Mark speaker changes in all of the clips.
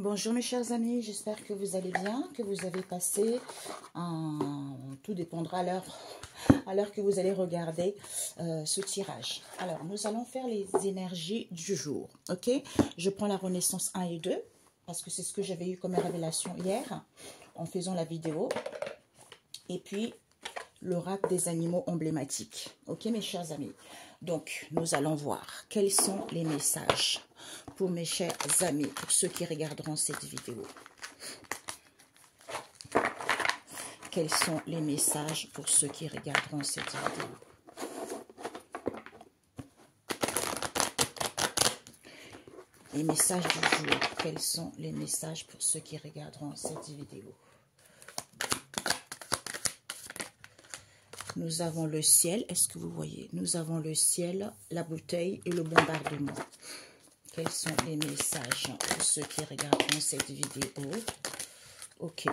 Speaker 1: Bonjour mes chers amis, j'espère que vous allez bien, que vous avez passé tout dépendra à l'heure que vous allez regarder ce tirage. Alors, nous allons faire les énergies du jour, ok? Je prends la Renaissance 1 et 2, parce que c'est ce que j'avais eu comme révélation hier, en faisant la vidéo. Et puis, l'oracle des animaux emblématiques, ok mes chers amis? Donc, nous allons voir quels sont les messages pour mes chers amis, pour ceux qui regarderont cette vidéo. Quels sont les messages pour ceux qui regarderont cette vidéo? Les messages du jour. Quels sont les messages pour ceux qui regarderont cette vidéo? Nous avons le ciel. Est-ce que vous voyez? Nous avons le ciel, la bouteille et le bombardement. Quels sont les messages pour ceux qui regarderont cette vidéo? Ok.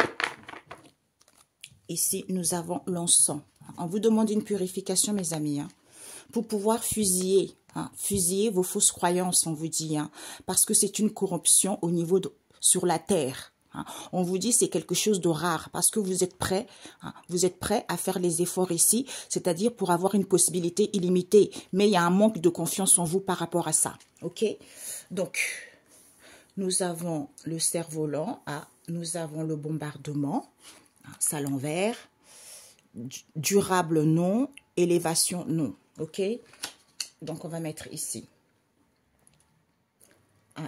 Speaker 1: Ici, nous avons l'encens. On vous demande une purification, mes amis, pour pouvoir fusiller. Fusiller vos fausses croyances, on vous dit. Parce que c'est une corruption au niveau sur la terre. On vous dit c'est quelque chose de rare parce que vous êtes prêts. Vous êtes prêts à faire les efforts ici, c'est-à-dire pour avoir une possibilité illimitée. Mais il y a un manque de confiance en vous par rapport à ça. Ok? Donc, nous avons le cerf-volant. Nous avons le bombardement. Ça l'envers. Durable non. Élévation non. Ok? Donc, on va mettre ici.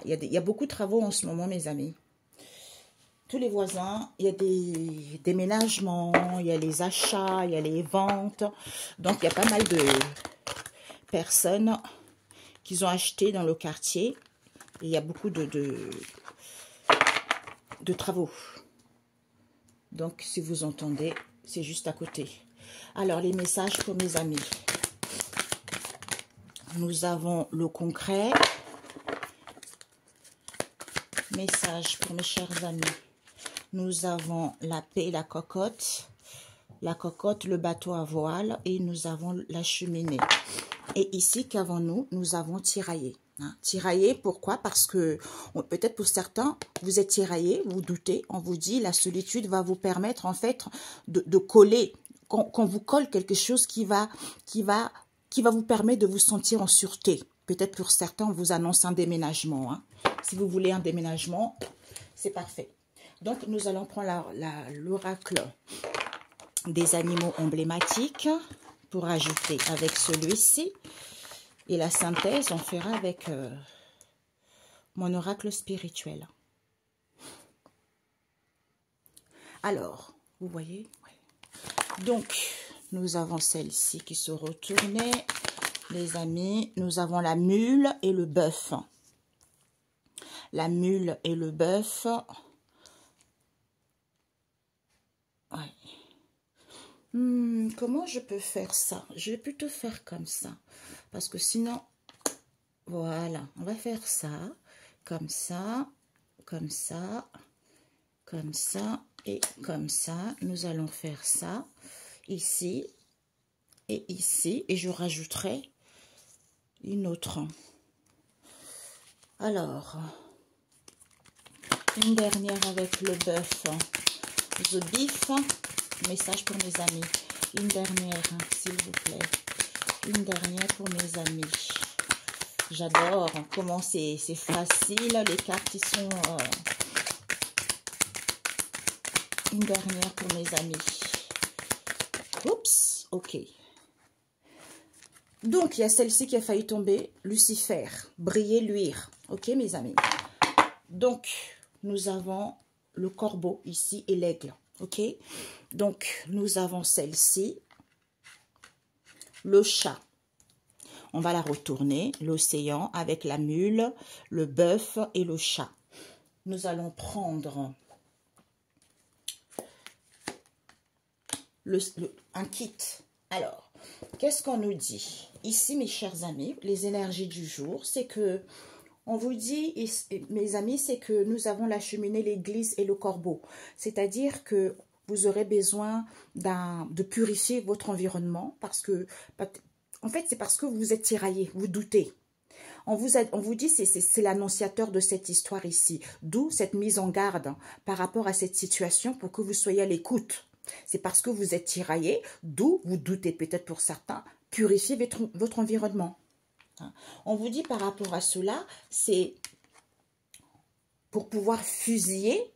Speaker 1: Il y a beaucoup de travaux en ce moment, mes amis. Tous les voisins, il y a des déménagements, il y a les achats, il y a les ventes. Donc, il y a pas mal de personnes qui ont acheté dans le quartier. Et il y a beaucoup de travaux. Donc, si vous entendez, c'est juste à côté. Alors, les messages pour mes amis. Nous avons le concret. Message pour mes chers amis. Nous avons la paix, la cocotte, le bateau à voile et nous avons la cheminée. Et ici, qu'avons-nous? Nous avons tiraillé. Tiraillé, pourquoi? Parce que peut-être pour certains, vous êtes tiraillé, vous doutez, on vous dit la solitude va vous permettre en fait de coller, qu'on vous colle quelque chose qui va vous permettre de vous sentir en sûreté. Peut-être pour certains, on vous annonce un déménagement. Si vous voulez un déménagement, c'est parfait. Donc, nous allons prendre l'oracle des animaux emblématiques pour ajouter avec celui-ci. Et la synthèse, on fera avec mon oracle spirituel. Alors, vous voyez? Ouais. Donc, nous avons celle-ci qui se retournait. Les amis, nous avons la mule et le bœuf. La mule et le bœuf. Ouais. Comment je peux faire ça? Je vais plutôt faire comme ça. Parce que sinon, voilà, on va faire ça. Comme ça, comme ça, comme ça et comme ça. Nous allons faire ça ici et ici. Et je rajouterai une autre. Alors, une dernière avec le bœuf. The beef. Message pour mes amis. Une dernière, s'il vous plaît. Une dernière pour mes amis. J'adore comment c'est facile. Les cartes, ils sont... Une dernière pour mes amis. Oups, ok. Donc, il y a celle-ci qui a failli tomber. Lucifer. Briller, luire. Ok, mes amis. Donc, nous avons le corbeau ici et l'aigle. Ok, donc nous avons celle-ci, le chat, on va la retourner, l'océan avec la mule, le bœuf et le chat. Nous allons prendre un kit. Alors, qu'est-ce qu'on nous dit? Ici, mes chers amis, les énergies du jour, c'est que, on vous dit, mes amis, c'est que nous avons la cheminée, l'église et le corbeau. C'est-à-dire que vous aurez besoin de purifier votre environnement parce que, en fait, c'est parce que vous êtes tiraillé, vous doutez. On vous dit, c'est l'annonciateur de cette histoire ici. D'où cette mise en garde par rapport à cette situation pour que vous soyez à l'écoute. C'est parce que vous êtes tiraillé, d'où vous doutez peut-être pour certains, purifiez votre environnement. On vous dit par rapport à cela, c'est pour pouvoir fusiller,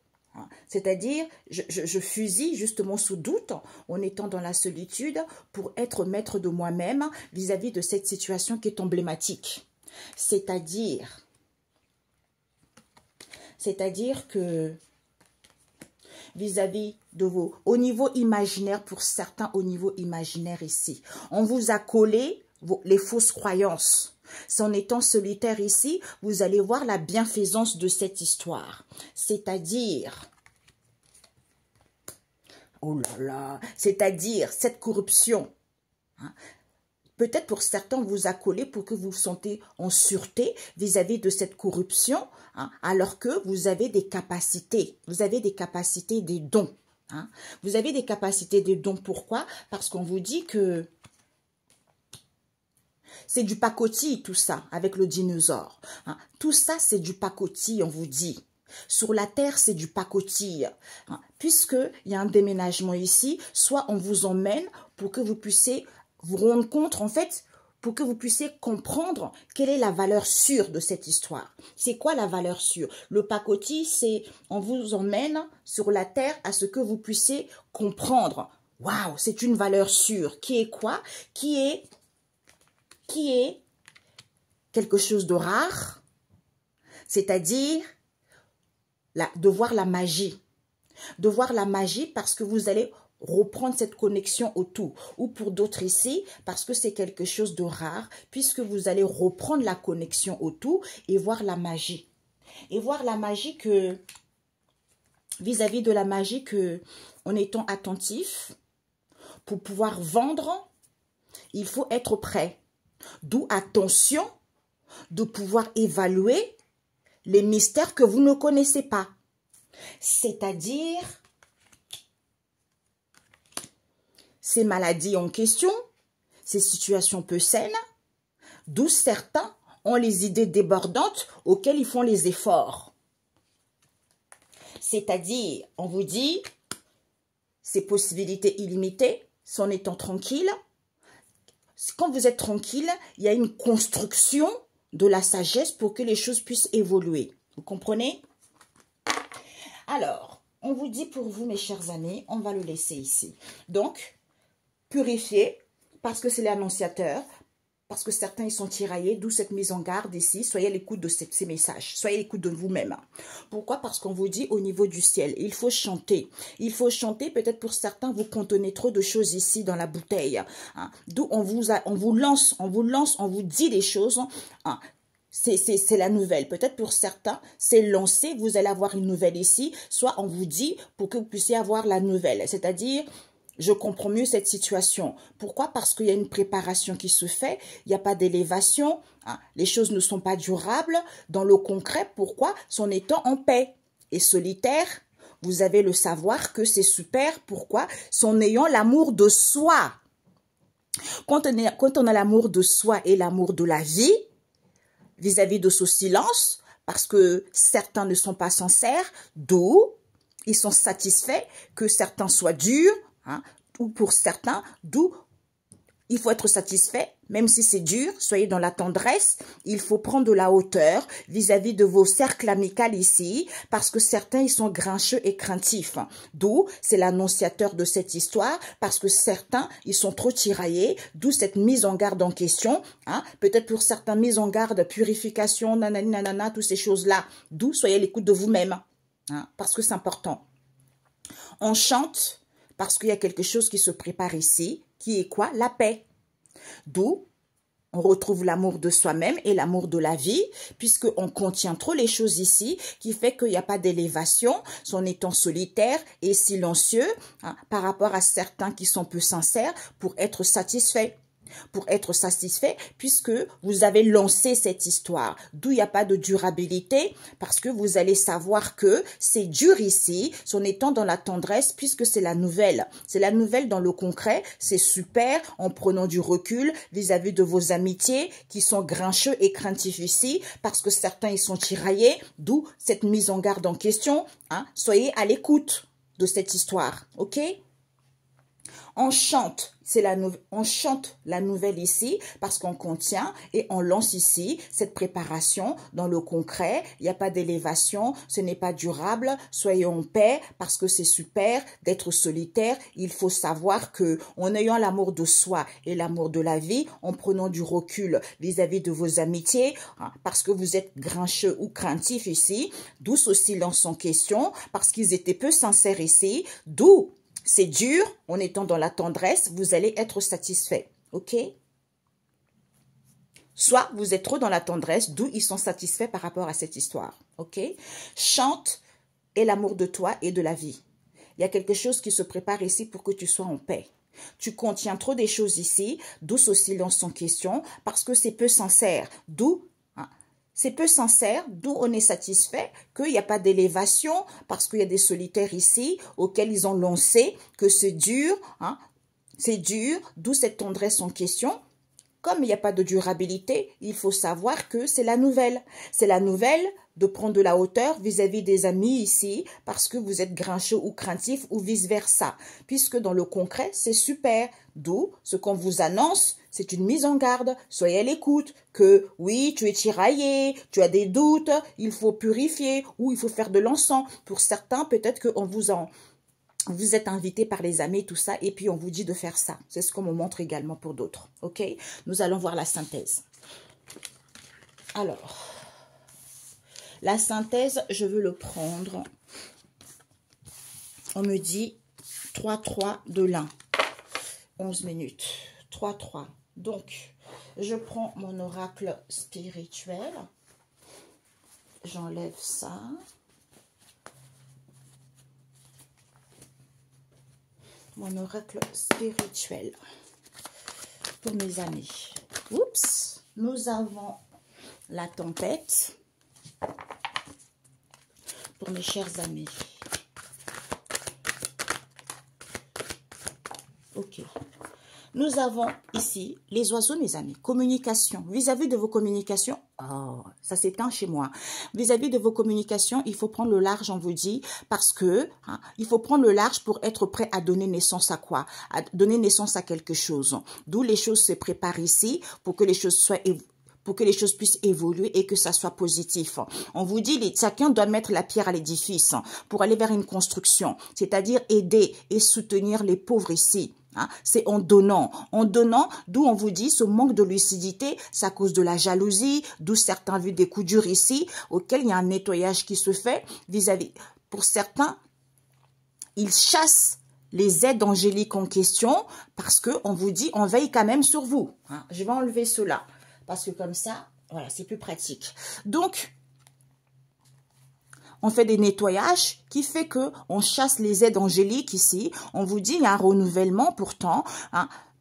Speaker 1: c'est-à-dire je fusille justement sous doute en étant dans la solitude pour être maître de moi-même vis-à-vis de cette situation qui est emblématique. C'est-à-dire que vis-à-vis de vos, au niveau imaginaire, pour certains au niveau imaginaire ici, on vous a collé les fausses croyances. En étant solitaire ici, vous allez voir la bienfaisance de cette histoire. C'est-à-dire, oh là là, c'est-à-dire cette corruption. Peut-être pour certains, on vous a collé pour que vous vous sentez en sûreté vis-à-vis de cette corruption, alors que vous avez des capacités. Vous avez des capacités, des dons. Vous avez des capacités, des dons. Pourquoi? Parce qu'on vous dit que c'est du pacotille, tout ça, avec le dinosaure. Tout ça, c'est du pacotille, on vous dit. Sur la terre, c'est du pacotille. Puisqu'il y a un déménagement ici, soit on vous emmène pour que vous puissiez vous rendre compte, en fait, pour que vous puissiez comprendre quelle est la valeur sûre de cette histoire. C'est quoi la valeur sûre? Le pacotille, c'est on vous emmène sur la terre à ce que vous puissiez comprendre. Waouh, c'est une valeur sûre. Qui est quoi? Qui est quelque chose de rare, c'est-à-dire de voir la magie. De voir la magie parce que vous allez reprendre cette connexion au tout. Ou pour d'autres ici, parce que c'est quelque chose de rare, puisque vous allez reprendre la connexion au tout et voir la magie. Et voir la magie que, vis-à-vis de la magie que, en étant attentif, pour pouvoir vendre, il faut être prêt. D'où attention de pouvoir évaluer les mystères que vous ne connaissez pas. C'est-à-dire ces maladies en question, ces situations peu saines, d'où certains ont les idées débordantes auxquelles ils font les efforts. C'est-à-dire, on vous dit, ces possibilités illimitées, en étant tranquille. Quand vous êtes tranquille, il y a une construction de la sagesse pour que les choses puissent évoluer. Vous comprenez? Alors, on vous dit pour vous, mes chers amis, on va le laisser ici. Donc, purifiez, parce que c'est l'annonciateur, parce que certains ils sont tiraillés, d'où cette mise en garde ici. Soyez à l'écoute de ces messages, soyez à l'écoute de vous-même. Pourquoi? Parce qu'on vous dit au niveau du ciel, il faut chanter. Il faut chanter, peut-être pour certains, vous contenez trop de choses ici dans la bouteille. D'où on vous lance, on vous dit des choses. C'est la nouvelle. Peut-être pour certains, c'est lancé, vous allez avoir une nouvelle ici. Soit on vous dit pour que vous puissiez avoir la nouvelle. C'est-à-dire, je comprends mieux cette situation. Pourquoi? Parce qu'il y a une préparation qui se fait. Il n'y a pas d'élévation. Les choses ne sont pas durables. Dans le concret, pourquoi? En étant en paix. Et solitaire, vous avez le savoir que c'est super. Pourquoi? En ayant l'amour de soi. Quand on a l'amour de soi et l'amour de la vie, vis-à-vis de ce silence, parce que certains ne sont pas sincères, d'où ils sont satisfaits que certains soient durs, ou pour certains, d'où il faut être satisfait, même si c'est dur, soyez dans la tendresse, il faut prendre de la hauteur vis-à-vis de vos cercles amicaux ici, parce que certains, ils sont grincheux et craintifs. D'où, c'est l'annonciateur de cette histoire, parce que certains, ils sont trop tiraillés, d'où cette mise en garde en question, peut-être pour certains, mise en garde, purification, nanani, nanana, toutes ces choses-là, d'où, soyez à l'écoute de vous-même, parce que c'est important. On chante, parce qu'il y a quelque chose qui se prépare ici, qui est quoi? La paix. D'où on retrouve l'amour de soi-même et l'amour de la vie, puisqu'on contient trop les choses ici, qui fait qu'il n'y a pas d'élévation, en étant solitaire et silencieux, par rapport à certains qui sont peu sincères pour être satisfaits. pour être satisfait puisque vous avez lancé cette histoire. D'où il n'y a pas de durabilité parce que vous allez savoir que c'est dur ici, en étant dans la tendresse puisque c'est la nouvelle. C'est la nouvelle dans le concret, c'est super en prenant du recul vis-à-vis de vos amitiés qui sont grincheux et craintifs ici parce que certains ils sont tiraillés, d'où cette mise en garde en question. Soyez à l'écoute de cette histoire, ok? On chante la nouvelle ici parce qu'on contient et on lance ici cette préparation dans le concret. Il n'y a pas d'élévation, ce n'est pas durable. Soyez en paix parce que c'est super d'être solitaire. Il faut savoir que en ayant l'amour de soi et l'amour de la vie, en prenant du recul vis-à-vis de vos amitiés, parce que vous êtes grincheux ou craintif ici, d'où ce silence en question, parce qu'ils étaient peu sincères ici, d'où c'est dur, en étant dans la tendresse, vous allez être satisfait, ok? Soit vous êtes trop dans la tendresse, d'où ils sont satisfaits par rapport à cette histoire, ok? Chante et l'amour de toi et de la vie. Il y a quelque chose qui se prépare ici pour que tu sois en paix. Tu contiens trop des choses ici, d'où ce silence en question, parce que c'est peu sincère, d'où... C'est peu sincère, d'où on est satisfait qu'il n'y a pas d'élévation parce qu'il y a des solitaires ici auxquels ils ont lancé que c'est dur, d'où cette tendresse en question. Comme il n'y a pas de durabilité, il faut savoir que c'est la nouvelle. C'est la nouvelle de prendre de la hauteur vis-à-vis des amis ici parce que vous êtes grincheux ou craintif ou vice-versa. Puisque dans le concret, c'est super. D'où ce qu'on vous annonce, c'est une mise en garde. Soyez à l'écoute que oui, tu es tiraillé, tu as des doutes, il faut purifier ou il faut faire de l'encens. Pour certains, peut-être qu'on vous êtes invité par les amis, tout ça, et puis on vous dit de faire ça. C'est ce qu'on me montre également pour d'autres. Ok? Nous allons voir la synthèse. Alors, la synthèse, je veux le prendre. On me dit 3-3 de l'un. 11 minutes. 3-3. Donc, je prends mon oracle spirituel. J'enlève ça. Mon oracle spirituel pour mes amis. Oups, nous avons la tempête pour mes chers amis. Ok. Nous avons ici les oiseaux, mes amis. Communication. Vis-à-vis de vos communications, oh, ça s'éteint chez moi. Vis-à-vis de vos communications, il faut prendre le large, on vous dit, parce que il faut prendre le large pour être prêt à donner naissance à quoi? À donner naissance à quelque chose. D'où les choses se préparent ici pour que les choses soient pour que les choses puissent évoluer et que ça soit positif. On vous dit, chacun doit mettre la pierre à l'édifice pour aller vers une construction, c'est-à-dire aider et soutenir les pauvres ici. C'est en donnant, d'où on vous dit ce manque de lucidité, c'est à cause de la jalousie, d'où certains vu des coups durs ici, auquel il y a un nettoyage qui se fait vis-à-vis. Pour certains, ils chassent les aides angéliques en question parce que on vous dit, on veille quand même sur vous. Je vais enlever cela parce que comme ça, voilà, c'est plus pratique. Donc, on fait des nettoyages qui fait que on chasse les aides angéliques ici. On vous dit il y a un renouvellement pourtant,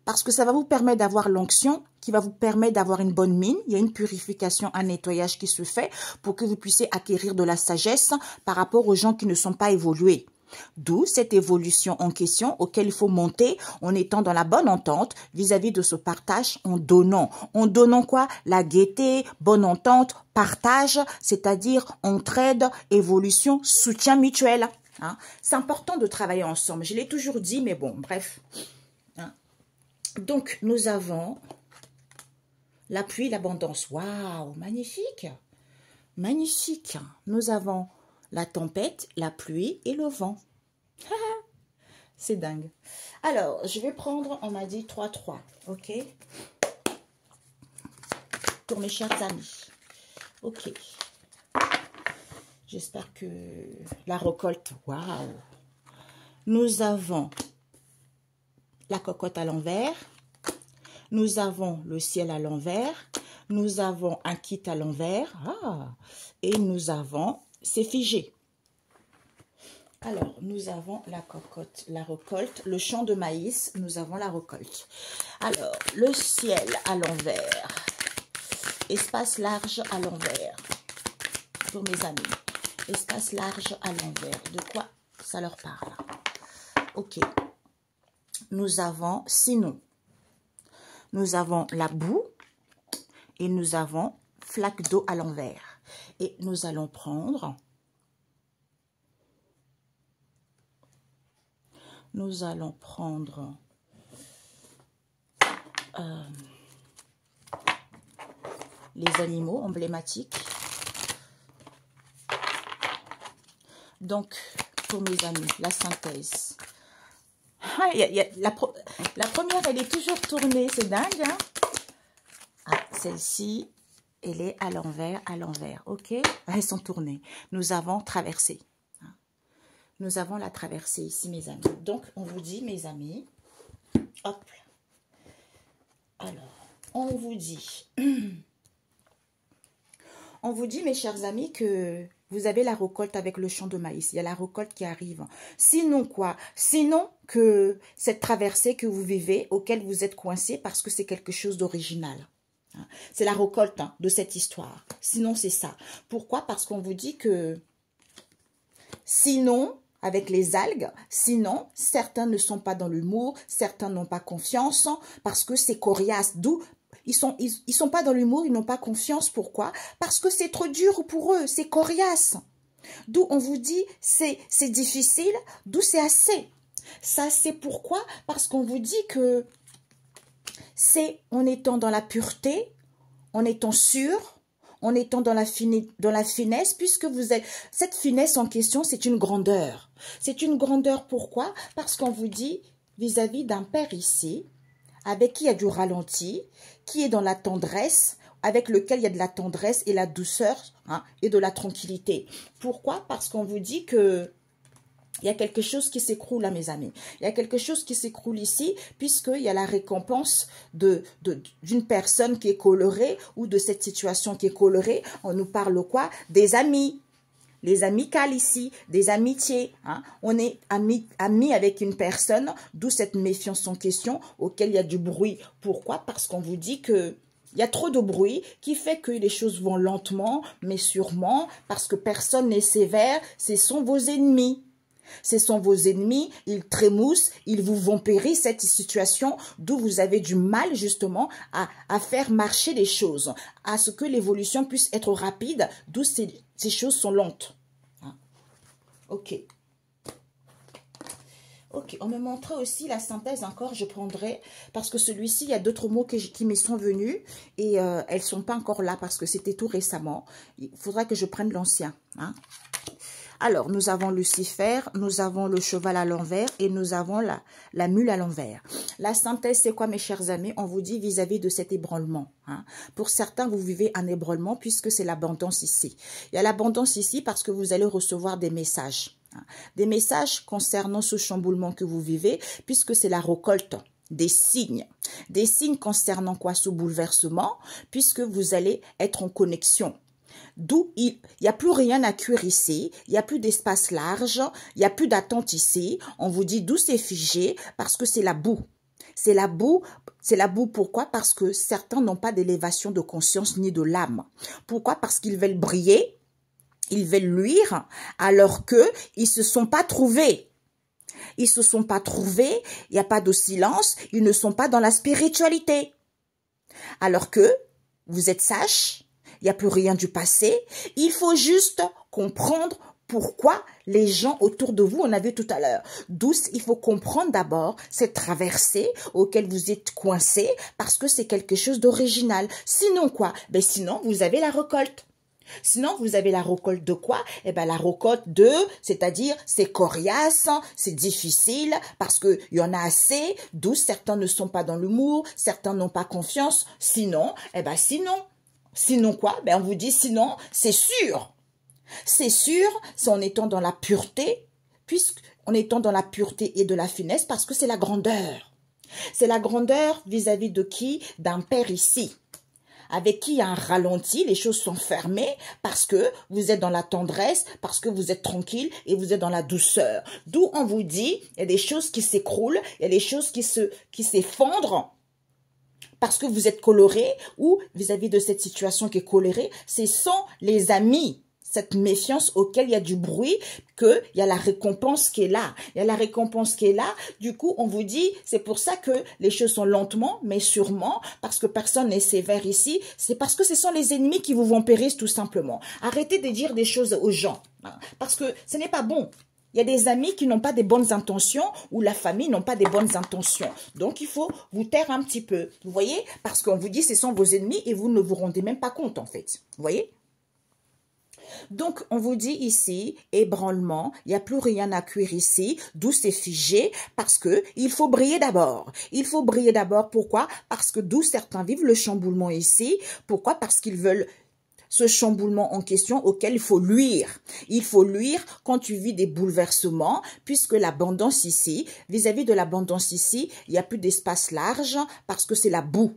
Speaker 1: parce que ça va vous permettre d'avoir l'onction, qui va vous permettre d'avoir une bonne mine. Il y a une purification, un nettoyage qui se fait pour que vous puissiez acquérir de la sagesse par rapport aux gens qui ne sont pas évolués. D'où cette évolution en question auquel il faut monter en étant dans la bonne entente vis-à-vis de ce partage en donnant. En donnant quoi? La gaieté, bonne entente, partage, c'est-à-dire entraide, évolution, soutien mutuel. C'est important de travailler ensemble. Je l'ai toujours dit, mais bon, bref. Donc, nous avons la pluie, l'abondance. Waouh, magnifique. Magnifique. Nous avons la tempête, la pluie et le vent. C'est dingue. Alors, je vais prendre, on m'a dit 3-3, ok? Pour mes chers amis. Ok. J'espère que la récolte, waouh! Nous avons la cocotte à l'envers. Nous avons le ciel à l'envers. Nous avons un kit à l'envers. Et nous avons... C'est figé. Alors, nous avons la cocotte, la récolte, le champ de maïs, nous avons la récolte. Alors, le ciel à l'envers, espace large à l'envers, pour mes amis. Espace large à l'envers, de quoi ça leur parle? Ok. Nous avons, sinon, nous avons la boue et nous avons flaque d'eau à l'envers. Et nous allons prendre... Nous allons prendre les animaux emblématiques. Donc, pour mes amis, la synthèse. Ah, la première, elle est toujours tournée, c'est dingue. Hein? Ah, celle-ci, elle est à l'envers, ok? Elles sont tournées. Nous avons traversé. Nous avons la traversée ici, mes amis. Donc, on vous dit, mes amis, hop. Alors, on vous dit, mes chers amis, que vous avez la récolte avec le champ de maïs. Il y a la récolte qui arrive. Sinon quoi? Sinon que cette traversée que vous vivez, auquel vous êtes coincé parce que c'est quelque chose d'original. C'est la récolte de cette histoire. Sinon, c'est ça. Pourquoi? Parce qu'on vous dit que sinon... avec les algues, sinon, certains ne sont pas dans l'humour, certains n'ont pas confiance, parce que c'est coriace, d'où ils sont pas dans l'humour, ils n'ont pas confiance, pourquoi? Parce que c'est trop dur pour eux, c'est coriace, d'où on vous dit, c'est difficile, d'où c'est assez, ça c'est pourquoi? Parce qu'on vous dit que c'est en étant dans la pureté, en étant sûr, en étant dans la finesse, puisque vous êtes... Cette finesse en question, c'est une grandeur. C'est une grandeur, pourquoi? Parce qu'on vous dit, vis-à-vis d'un père ici, avec qui il y a du ralenti, qui est dans la tendresse, avec lequel il y a de la tendresse et la douceur, hein, et de la tranquillité. Pourquoi? Parce qu'on vous dit que... il y a quelque chose qui s'écroule là, mes amis. Il y a quelque chose qui s'écroule ici, puisqu'il y a la récompense d'une personne qui est colorée ou de cette situation qui est colorée. On nous parle quoi? Des amis. Les amicales ici, des amitiés. Hein. On est amis avec une personne, d'où cette méfiance en question, auquel il y a du bruit. Pourquoi? Parce qu'on vous dit que il y a trop de bruit qui fait que les choses vont lentement, mais sûrement, parce que personne n'est sévère, ce sont vos ennemis. Ce sont vos ennemis, ils trémoussent, ils vous vampirent cette situation, d'où vous avez du mal justement à faire marcher les choses, à ce que l'évolution puisse être rapide, d'où ces choses sont lentes. Ok. Ok, on me montrait aussi la synthèse encore, je prendrai, parce que celui-ci, il y a d'autres mots qui me sont venus, et elles ne sont pas encore là, parce que c'était tout récemment. Il faudra que je prenne l'ancien, hein. Alors, nous avons Lucifer, nous avons le cheval à l'envers et nous avons la mule à l'envers. La synthèse, c'est quoi, mes chers amis? On vous dit vis-à-vis de cet ébranlement. Hein. Pour certains, vous vivez un ébranlement puisque c'est l'abondance ici. Il y a l'abondance ici parce que vous allez recevoir des messages. Hein. Des messages concernant ce chamboulement que vous vivez puisque c'est la récolte. Des signes concernant quoi? Ce bouleversement, puisque vous allez être en connexion. D'où il n'y a plus rien à cuire ici, il n'y a plus d'espace large, il n'y a plus d'attente ici. On vous dit d'où c'est figé parce que c'est la boue. C'est la boue pourquoi? Parce que certains n'ont pas d'élévation de conscience ni de l'âme. Pourquoi? Parce qu'ils veulent briller, ils veulent luire, alors qu'ils ne se sont pas trouvés. Ils ne se sont pas trouvés, il n'y a pas de silence, ils ne sont pas dans la spiritualité. Alors que vous êtes sages, il n'y a plus rien du passé. Il faut juste comprendre pourquoi les gens autour de vous, on a vu tout à l'heure. D'où il faut comprendre d'abord cette traversée auquel vous êtes coincé parce que c'est quelque chose d'original. Sinon quoi? Ben sinon, vous avez la récolte. Sinon, vous avez la récolte de quoi? Eh ben, la récolte de, c'est-à-dire, c'est coriace, c'est difficile, parce que il y en a assez, d'où certains ne sont pas dans l'humour, certains n'ont pas confiance. Sinon, eh ben, sinon quoi? Ben, on vous dit sinon, c'est sûr. C'est sûr, c'est en étant dans la pureté, puisqu'en étant dans la pureté et de la finesse, parce que c'est la grandeur. C'est la grandeur vis-à-vis de qui? D'un père ici. avec qui il y a un ralenti, les choses sont fermées parce que vous êtes dans la tendresse, parce que vous êtes tranquille et vous êtes dans la douceur. D'où on vous dit, il y a des choses qui s'écroulent, il y a des choses qui s'effondrent parce que vous êtes coloré ou vis-à-vis de cette situation qui est colorée, ce sont les amis. Cette méfiance auquel il y a du bruit, qu'il y a la récompense qui est là. Il y a la récompense qui est là. Du coup, on vous dit, c'est pour ça que les choses sont lentement, mais sûrement, parce que personne n'est sévère ici. C'est parce que ce sont les ennemis qui vous vampérisent tout simplement. Arrêtez de dire des choses aux gens, hein, parce que ce n'est pas bon. Il y a des amis qui n'ont pas des bonnes intentions ou la famille n'ont pas des bonnes intentions. Donc, il faut vous taire un petit peu. Vous voyez? Parce qu'on vous dit, ce sont vos ennemis et vous ne vous rendez même pas compte, en fait. Vous voyez? Donc, on vous dit ici, ébranlement, il n'y a plus rien à cuire ici, d'où c'est figé, parce que il faut briller d'abord. Il faut briller d'abord, pourquoi? Parce que d'où certains vivent le chamboulement ici. Pourquoi? Parce qu'ils veulent ce chamboulement en question auquel il faut luire. Il faut luire quand tu vis des bouleversements, puisque l'abondance ici, vis-à-vis de l'abondance ici, il n'y a plus d'espace large, parce que c'est la boue.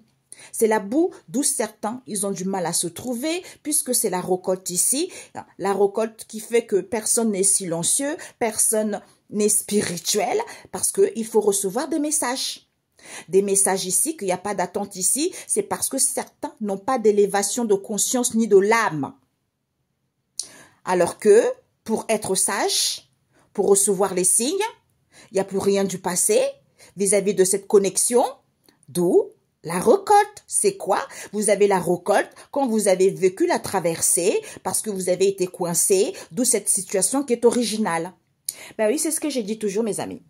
Speaker 1: C'est la boue d'où certains, ils ont du mal à se trouver puisque c'est la récolte ici. La récolte qui fait que personne n'est silencieux, personne n'est spirituel parce qu'il faut recevoir des messages. Des messages ici, qu'il n'y a pas d'attente ici, c'est parce que certains n'ont pas d'élévation de conscience ni de l'âme. Alors que pour être sage, pour recevoir les signes, il n'y a plus rien du passé vis-à-vis de cette connexion, d'où la récolte, c'est quoi? Vous avez la récolte quand vous avez vécu la traversée parce que vous avez été coincé, d'où cette situation qui est originale. Ben oui, c'est ce que j'ai dit toujours, mes amis.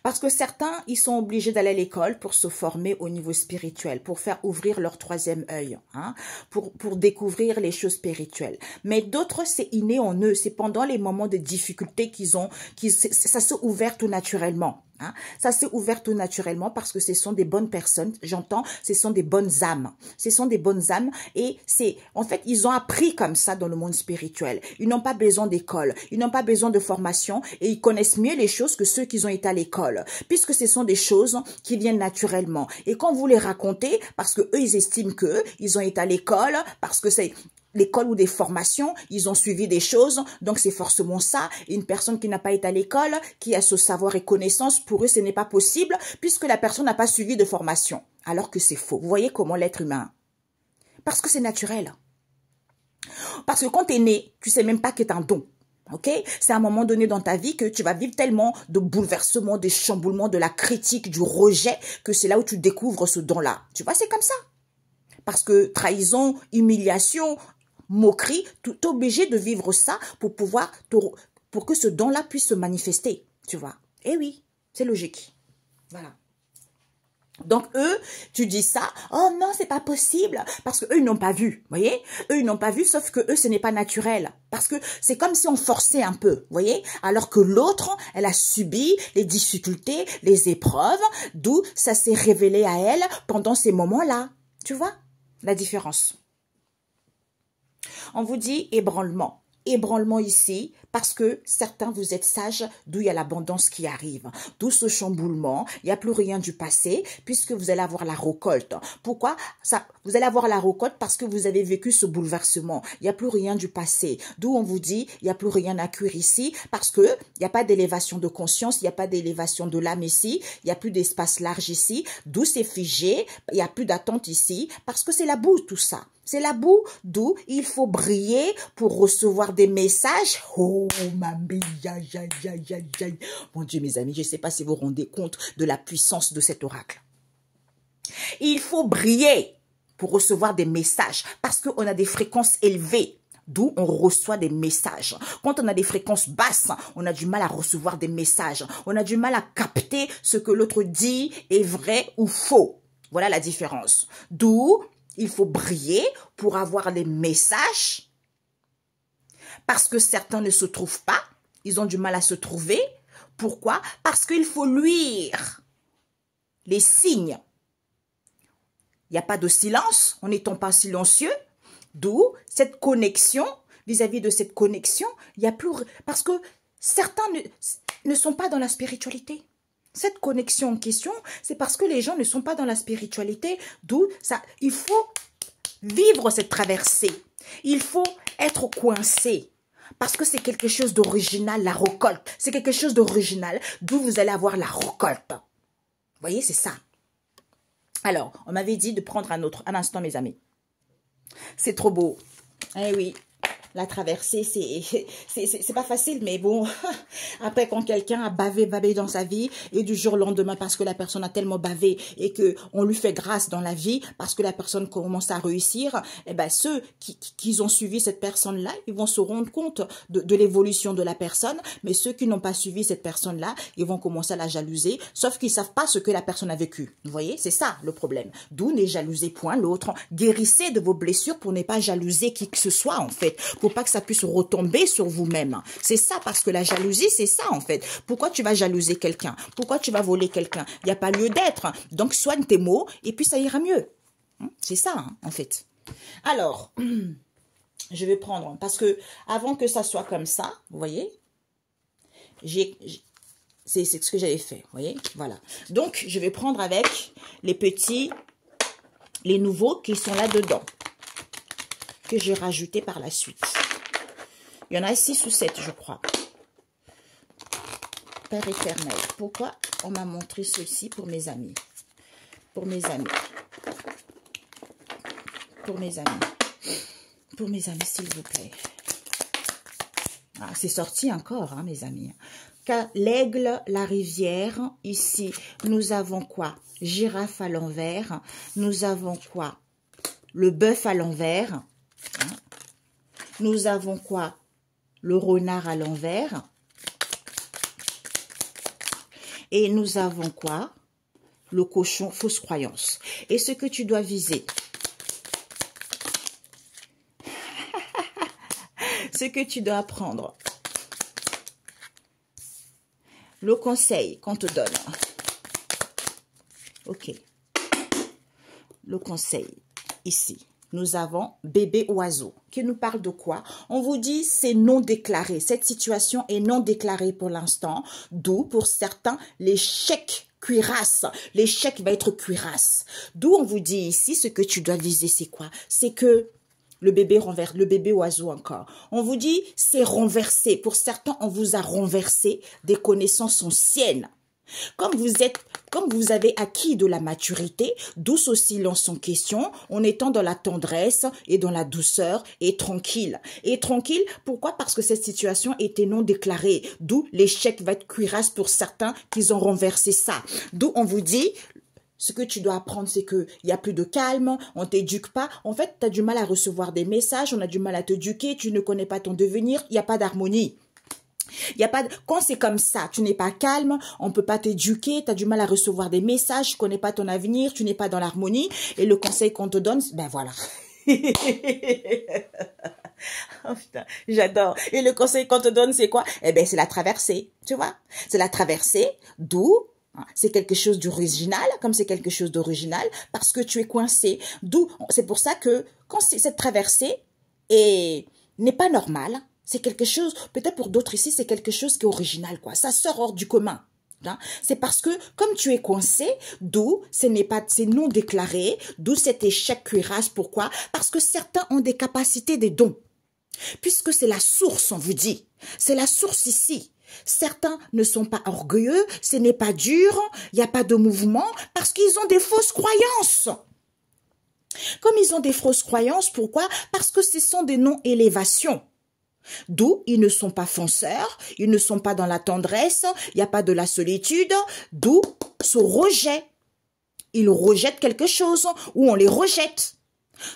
Speaker 1: Parce que certains, ils sont obligés d'aller à l'école pour se former au niveau spirituel, pour faire ouvrir leur troisième œil, hein, pour découvrir les choses spirituelles. Mais d'autres, c'est inné en eux. C'est pendant les moments de difficulté ça s'est ouvert tout naturellement. Hein. Ça s'est ouvert tout naturellement parce que ce sont des bonnes personnes, j'entends, ce sont des bonnes âmes. Ce sont des bonnes âmes et en fait, ils ont appris comme ça dans le monde spirituel. Ils n'ont pas besoin d'école, ils n'ont pas besoin de formation et ils connaissent mieux les choses que ceux qui ont été à l'école, puisque ce sont des choses qui viennent naturellement. Et quand vous les racontez, parce que eux, ils estiment que ils ont été à l'école, parce que c'est l'école ou des formations, ils ont suivi des choses, donc c'est forcément ça. Une personne qui n'a pas été à l'école, qui a ce savoir et connaissance, pour eux, ce n'est pas possible, puisque la personne n'a pas suivi de formation. Alors que c'est faux. Vous voyez comment l'être humain? Parce que c'est naturel. Parce que quand tu es né, tu sais même pas que tu as un don. Ok? C'est à un moment donné dans ta vie que tu vas vivre tellement de bouleversements, des chamboulements, de la critique, du rejet, que c'est là où tu découvres ce don-là. Tu vois, c'est comme ça. Parce que trahison, humiliation, moquerie, tu es obligé de vivre ça pour pour que ce don-là puisse se manifester, tu vois. Eh oui, c'est logique. Voilà. Donc eux, tu dis ça, oh non, c'est pas possible, parce que eux ils n'ont pas vu, vous voyez. Eux ils n'ont pas vu, sauf que eux ce n'est pas naturel, parce que c'est comme si on forçait un peu, vous voyez. Alors que l'autre, elle a subi les difficultés, les épreuves, d'où ça s'est révélé à elle pendant ces moments-là, tu vois la différence. On vous dit ébranlement. Ébranlement ici, parce que certains vous êtes sages, d'où il y a l'abondance qui arrive. D'où ce chamboulement, il n'y a plus rien du passé, puisque vous allez avoir la récolte. Pourquoi ça? Vous allez avoir la récolte parce que vous avez vécu ce bouleversement. Il n'y a plus rien du passé. D'où on vous dit, il n'y a plus rien à cuire ici, parce que il n'y a pas d'élévation de conscience, il n'y a pas d'élévation de l'âme ici, il n'y a plus d'espace large ici, d'où c'est figé, il n'y a plus d'attente ici, parce que c'est la boue tout ça. C'est la boue, d'où il faut briller pour recevoir des messages. Oh, mamie, mon Dieu, mes amis, je ne sais pas si vous vous rendez compte de la puissance de cet oracle. Il faut briller pour recevoir des messages parce qu'on a des fréquences élevées. D'où on reçoit des messages. Quand on a des fréquences basses, on a du mal à recevoir des messages. On a du mal à capter ce que l'autre dit est vrai ou faux. Voilà la différence. D'où il faut briller pour avoir les messages parce que certains ne se trouvent pas. Ils ont du mal à se trouver. Pourquoi? Parce qu'il faut luire les signes. Il n'y a pas de silence, on n'étant pas silencieux. D'où cette connexion, vis-à-vis de cette connexion, il y a plus... Parce que certains ne sont pas dans la spiritualité. Cette connexion en question, c'est parce que les gens ne sont pas dans la spiritualité, d'où ça, il faut vivre cette traversée. Il faut être coincé. Parce que c'est quelque chose d'original, la récolte. C'est quelque chose d'original, d'où vous allez avoir la récolte. Vous voyez, c'est ça. Alors, on m'avait dit de prendre un instant, mes amis. C'est trop beau. Eh oui. La traversée, c'est pas facile, mais bon, après quand quelqu'un a bavé dans sa vie, et du jour au lendemain, parce que la personne a tellement bavé, et que on lui fait grâce dans la vie, parce que la personne commence à réussir, eh ben, ceux qui ont suivi cette personne-là, ils vont se rendre compte de l'évolution de la personne, mais ceux qui n'ont pas suivi cette personne-là, ils vont commencer à la jalouser, sauf qu'ils savent pas ce que la personne a vécu. Vous voyez, c'est ça le problème. D'où ne jalouser point l'autre. Guérissez de vos blessures pour ne pas jalouser qui que ce soit, en fait. Pour pas que ça puisse retomber sur vous-même. C'est ça, parce que la jalousie, c'est ça, en fait. Pourquoi tu vas jalouser quelqu'un? Pourquoi tu vas voler quelqu'un? Il n'y a pas lieu d'être. Donc, soigne tes mots et puis ça ira mieux. C'est ça, hein, en fait. Alors, je vais prendre, parce que avant que ça soit comme ça, vous voyez, c'est ce que j'avais fait, vous voyez, voilà. Donc, je vais prendre avec les petits, les nouveaux qui sont là-dedans, que j'ai rajouté par la suite. Il y en a 6 ou 7, je crois. Père éternel, pourquoi on m'a montré ceci pour mes amis? Pour mes amis. Pour mes amis. Pour mes amis, s'il vous plaît. Ah, c'est sorti encore, hein, mes amis. Car l'aigle, la rivière, ici, nous avons quoi? Girafe à l'envers. Nous avons quoi? Le bœuf à l'envers. Hein. Nous avons quoi? Le renard à l'envers. Et nous avons quoi? Le cochon, fausse croyance. Et ce que tu dois viser, ce que tu dois apprendre, le conseil qu'on te donne. Ok. Le conseil, ici. Nous avons bébé oiseau, qui nous parle de quoi? On vous dit c'est non déclaré. Cette situation est non déclarée pour l'instant. D'où, pour certains, l'échec cuirasse. L'échec va être cuirasse. D'où on vous dit ici, ce que tu dois viser, c'est quoi? C'est que le bébé renverse, le bébé oiseau encore. On vous dit c'est renversé. Pour certains, on vous a renversé des connaissances anciennes. Comme vous avez acquis de la maturité, douce au silence en question, en étant dans la tendresse et dans la douceur et tranquille. Et tranquille, pourquoi? Parce que cette situation était non déclarée. D'où l'échec va être cuirasse pour certains qui ont renversé ça. D'où on vous dit, ce que tu dois apprendre, c'est qu'il n'y a plus de calme, on ne t'éduque pas. En fait, tu as du mal à recevoir des messages, on a du mal à t'éduquer, tu ne connais pas ton devenir, il n'y a pas d'harmonie. Il y a pas quand c'est comme ça, tu n'es pas calme, on peut pas t'éduquer, tu as du mal à recevoir des messages, tu connais pas ton avenir, tu n'es pas dans l'harmonie et le conseil qu'on te donne, ben voilà. Oh putain, j'adore. Et le conseil qu'on te donne, c'est quoi? Eh ben c'est la traversée, tu vois? C'est la traversée, d'où c'est quelque chose d'original, comme c'est quelque chose d'original, parce que tu es coincé. D'où, c'est pour ça que quand cette traversée n'est pas normale, c'est quelque chose, peut-être pour d'autres ici, c'est quelque chose qui est original, quoi. Ça sort hors du commun. Hein? C'est parce que, comme tu es coincé, d'où c'est non déclaré, d'où cet échec cuirasse. Pourquoi? Parce que certains ont des capacités, des dons. Puisque c'est la source, on vous dit. C'est la source ici. Certains ne sont pas orgueilleux, ce n'est pas dur, il n'y a pas de mouvement, parce qu'ils ont des fausses croyances. Comme ils ont des fausses croyances, pourquoi? Parce que ce sont des non-élévations. D'où ils ne sont pas fonceurs, ils ne sont pas dans la tendresse, il n'y a pas de la solitude, d'où ce rejet. Ils rejettent quelque chose ou on les rejette.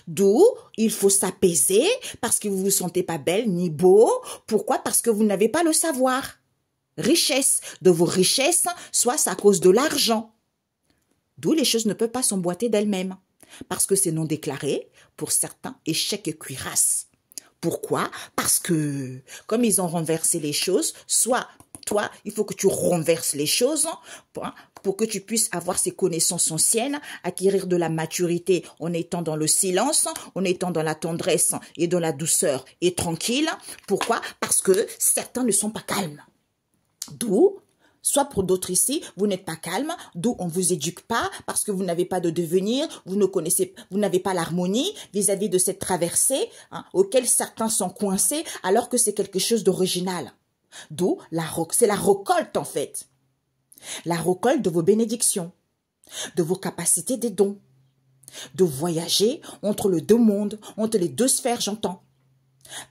Speaker 1: D'où il faut s'apaiser parce que vous ne vous sentez pas belle ni beau. Pourquoi? Parce que vous n'avez pas le savoir. Richesse. De vos richesses, soit c'est à cause de l'argent. D'où les choses ne peuvent pas s'emboîter d'elles-mêmes. Parce que c'est non déclaré, pour certains, échec et cuirasse. Pourquoi? Parce que, comme ils ont renversé les choses, soit toi, il faut que tu renverses les choses pour que tu puisses avoir ces connaissances anciennes, acquérir de la maturité en étant dans le silence, en étant dans la tendresse et dans la douceur et tranquille. Pourquoi? Parce que certains ne sont pas calmes. D'où Soit pour d'autres ici, vous n'êtes pas calme, d'où on ne vous éduque pas parce que vous n'avez pas de devenir, vous n'avez pas l'harmonie vis-à-vis de cette traversée auquel certains sont coincés alors que c'est quelque chose d'original. D'où c'est la récolte en fait. La récolte de vos bénédictions, de vos capacités des dons, de voyager entre les deux mondes, entre les deux sphères, j'entends.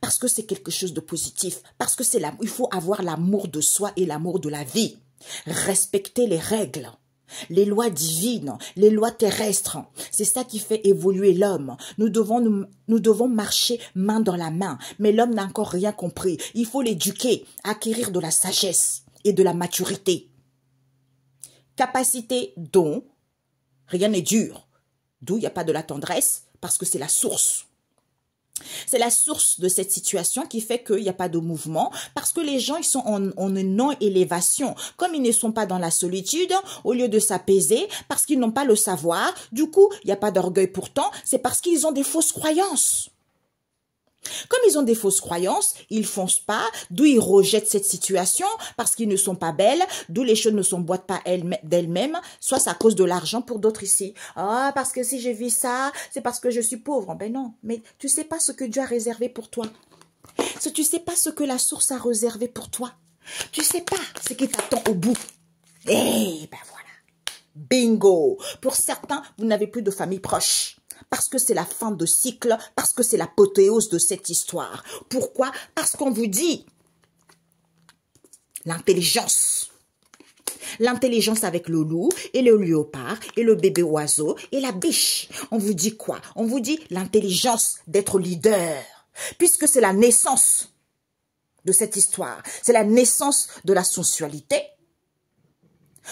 Speaker 1: Parce que c'est quelque chose de positif, parce que il faut avoir l'amour de soi et l'amour de la vie. Respecter les règles, les lois divines, les lois terrestres. C'est ça qui fait évoluer l'homme. Nous devons marcher main dans la main, mais l'homme n'a encore rien compris. Il faut l'éduquer, acquérir de la sagesse et de la maturité. Capacité, don, rien n'est dur. D'où il n'y a pas de la tendresse, parce que c'est la source. C'est la source de cette situation qui fait qu'il n'y a pas de mouvement, parce que les gens ils sont en non-élévation. Comme ils ne sont pas dans la solitude, au lieu de s'apaiser, parce qu'ils n'ont pas le savoir, du coup, il n'y a pas d'orgueil pourtant, c'est parce qu'ils ont des fausses croyances. Comme ils ont des fausses croyances, ils foncent pas, d'où ils rejettent cette situation parce qu'ils ne sont pas belles, d'où les choses ne s'emboîtent pas d'elles-mêmes, soit c'est à cause de l'argent pour d'autres ici. Ah, parce que si je vis ça, c'est parce que je suis pauvre. Ben non, mais tu sais pas ce que Dieu a réservé pour toi. Tu sais pas ce que la source a réservé pour toi. Tu sais pas ce qui t'attend au bout. Eh ben voilà. Bingo. Pour certains, vous n'avez plus de famille proche. Parce que c'est la fin de cycle, parce que c'est l'apothéose de cette histoire. Pourquoi? Parce qu'on vous dit l'intelligence. L'intelligence avec le loup et le léopard et le bébé oiseau et la biche. On vous dit quoi? On vous dit l'intelligence d'être leader. Puisque c'est la naissance de cette histoire. C'est la naissance de la sensualité.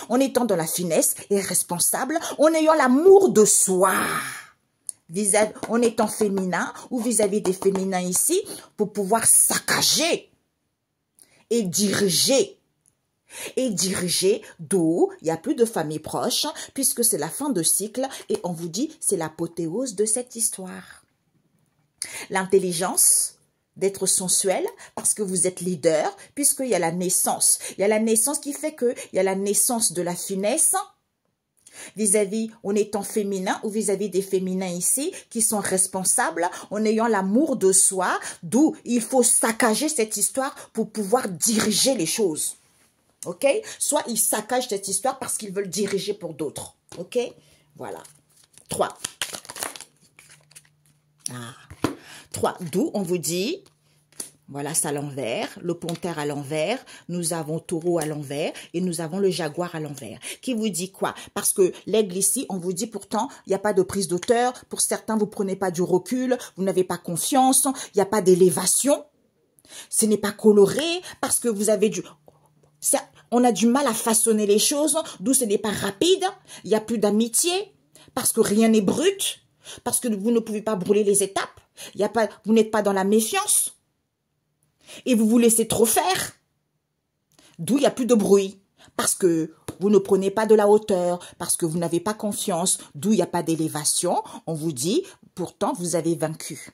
Speaker 1: En étant dans la finesse et responsable, en ayant l'amour de soi. En étant féminin ou vis-à-vis des féminins ici, pour pouvoir saccager et diriger. Et diriger, d'où il n'y a plus de famille proche, puisque c'est la fin de cycle, et on vous dit, c'est l'apothéose de cette histoire. L'intelligence d'être sensuel, parce que vous êtes leader, puisqu'il y a la naissance. Il y a la naissance qui fait qu'il y a la naissance de la finesse, vis-à-vis, en étant féminin ou vis-à-vis des féminins ici, qui sont responsables, en ayant l'amour de soi, d'où il faut saccager cette histoire pour pouvoir diriger les choses. Ok? Soit ils saccagent cette histoire parce qu'ils veulent diriger pour d'autres. Ok? Voilà. 3. 3. D'où on vous dit... Voilà, c'est à l'envers, le panthère à l'envers, nous avons taureau à l'envers et nous avons le jaguar à l'envers. Qui vous dit quoi? Parce que l'aigle ici, on vous dit pourtant, il n'y a pas de prise d'auteur. Pour certains, vous prenez pas du recul, vous n'avez pas confiance, il n'y a pas d'élévation. Ce n'est pas coloré parce que vous avez on a du mal à façonner les choses, d'où ce n'est pas rapide, il n'y a plus d'amitié, parce que rien n'est brut, parce que vous ne pouvez pas brûler les étapes, vous n'êtes pas dans la méfiance. Et vous vous laissez trop faire, d'où il n'y a plus de bruit, parce que vous ne prenez pas de la hauteur, parce que vous n'avez pas confiance, d'où il n'y a pas d'élévation. On vous dit, pourtant, vous avez vaincu.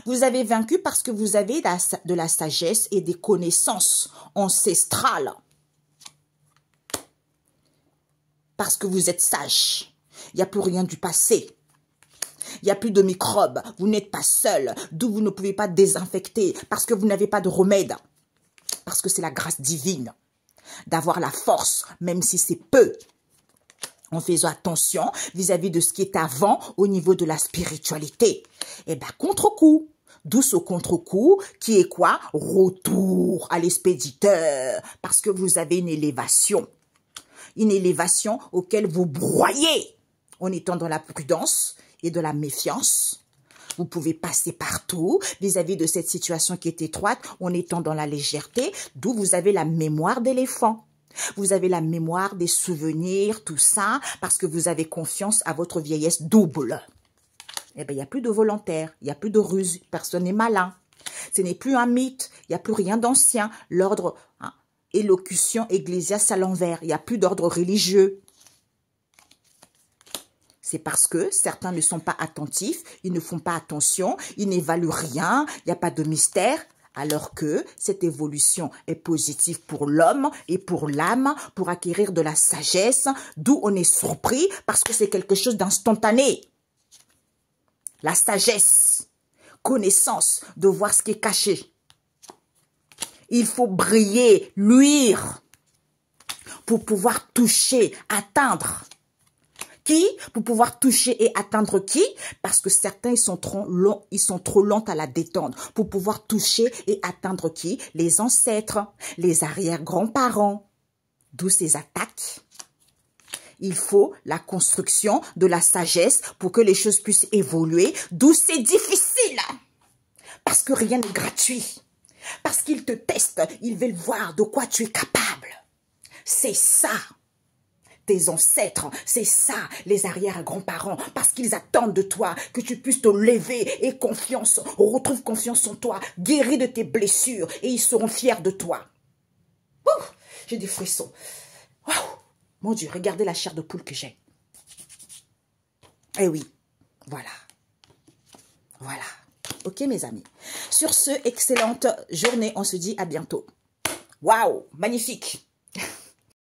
Speaker 1: Vous avez vaincu parce que vous avez de la sagesse et des connaissances ancestrales. Parce que vous êtes sage. Il n'y a plus rien du passé. Il n'y a plus de microbes, vous n'êtes pas seul, d'où vous ne pouvez pas désinfecter, parce que vous n'avez pas de remède, parce que c'est la grâce divine, d'avoir la force, même si c'est peu, en faisant attention vis-à-vis de ce qui est avant au niveau de la spiritualité. Et bien, contre-coup, d'où ce contre-coup qui est quoi? Retour à l'expéditeur, parce que vous avez une élévation auquel vous broyez en étant dans la prudence, et de la méfiance. Vous pouvez passer partout vis-à-vis de cette situation qui est étroite en étant dans la légèreté, d'où vous avez la mémoire d'éléphant. Vous avez la mémoire des souvenirs, tout ça, parce que vous avez confiance à votre vieillesse double. Eh bien, il n'y a plus de volontaire, il n'y a plus de ruse, personne n'est malin. Ce n'est plus un mythe, il n'y a plus rien d'ancien. L'ordre, élocution ecclésiaste à l'envers, il n'y a plus d'ordre religieux. C'est parce que certains ne sont pas attentifs, ils ne font pas attention, ils n'évaluent rien, il n'y a pas de mystère. Alors que cette évolution est positive pour l'homme et pour l'âme, pour acquérir de la sagesse, d'où on est surpris parce que c'est quelque chose d'instantané. La sagesse, connaissance, de voir ce qui est caché. Il faut briller, luire, pour pouvoir toucher, atteindre. Qui? Pour pouvoir toucher et atteindre qui? Parce que certains, ils sont trop lents à la détendre. Pour pouvoir toucher et atteindre qui? Les ancêtres, les arrière-grands-parents. D'où ces attaques. Il faut la construction de la sagesse pour que les choses puissent évoluer. D'où c'est difficile. Parce que rien n'est gratuit. Parce qu'ils te testent, ils veulent voir de quoi tu es capable. C'est ça. Tes ancêtres, c'est ça, les arrière-grands-parents, parce qu'ils attendent de toi que tu puisses te lever et confiance, retrouve confiance en toi, guéris de tes blessures et ils seront fiers de toi. J'ai des frissons. Wow. Mon Dieu, regardez la chair de poule que j'ai. Eh oui, voilà. Voilà. Ok mes amis. Sur ce, excellente journée, on se dit à bientôt. Waouh, magnifique.